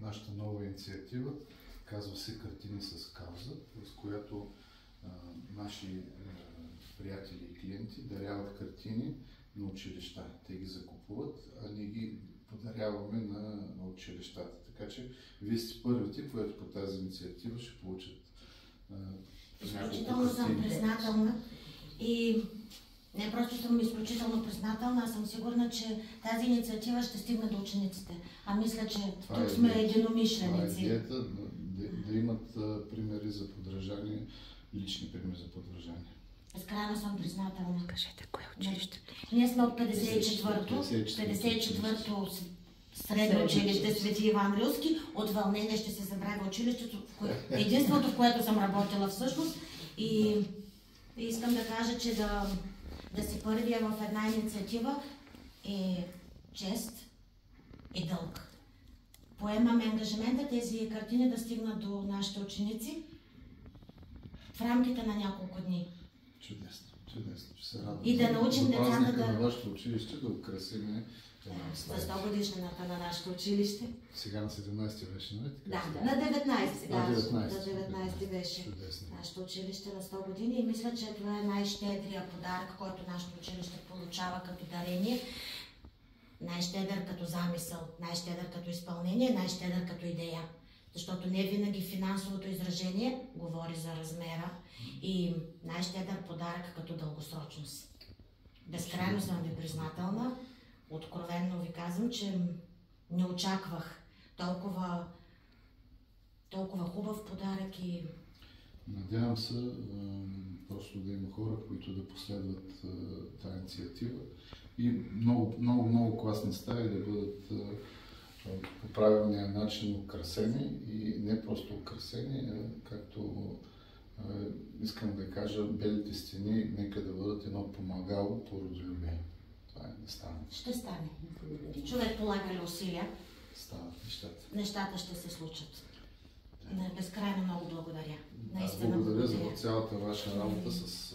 нашата нова инициатива, казва се Картини с кауза, с която наши приятели и клиенти даряват картини на училища. Те ги закупуват, а ние ги подаряваме на училищата. Така че вие сте първите, които по тази инициатива ще получат изключително съм признателна и не просто съм изключително признателна, а съм сигурна, че тази инициатива ще стигне до учениците. А мисля, че тук сме единомишленици. Това е идеята да имат примери за подражание, лични примери за подражание. Безкрайно съм признателна. Кажете, кое е училището? Ние сме от 54-то средно училище Свети Иван Рилски. От вълнение ще се забравя училището, единството, в което съм работила всъщност. И искам да кажа, че да си първия в една инициатива е чест и дълг. Поемаме ангажимента тези картини да стигнат до нашите ученици в рамките на няколко дни. Чудесно, чудесно. Ще се радвам. И да научим децата на вашето училище да украсим за 100 годишнината на нашето училище. Сега на 17-ти беше, нали? Да, на 19-ти. На 19-ти беше нашето училище на 100 години и мисля, че това е най-щедрия подарък, който нашето училище получава като дарение. Най-щедър като замисъл, най-щедър като изпълнение, най-щедър като идея. Защото не винаги финансовото изражение говори за размера и най-щедър подарък като дългосрочност. Безкрайно съм ви признателна. Откровенно ви казвам, че не очаквах толкова хубав подарък и... Надявам се просто да има хора, които да последват тази инициатива и много класни стаи да бъдат по правилния начин украсени и не просто украсени, както искам да кажа, белите стени нека да бъдат едно помагало по родолюбие. Това е да стане. Ще стане. Човек полага ли усилия? Стават нещата. Нещата ще се случат. Безкрайно много благодаря. Аз благодаря за цялата ваша работа с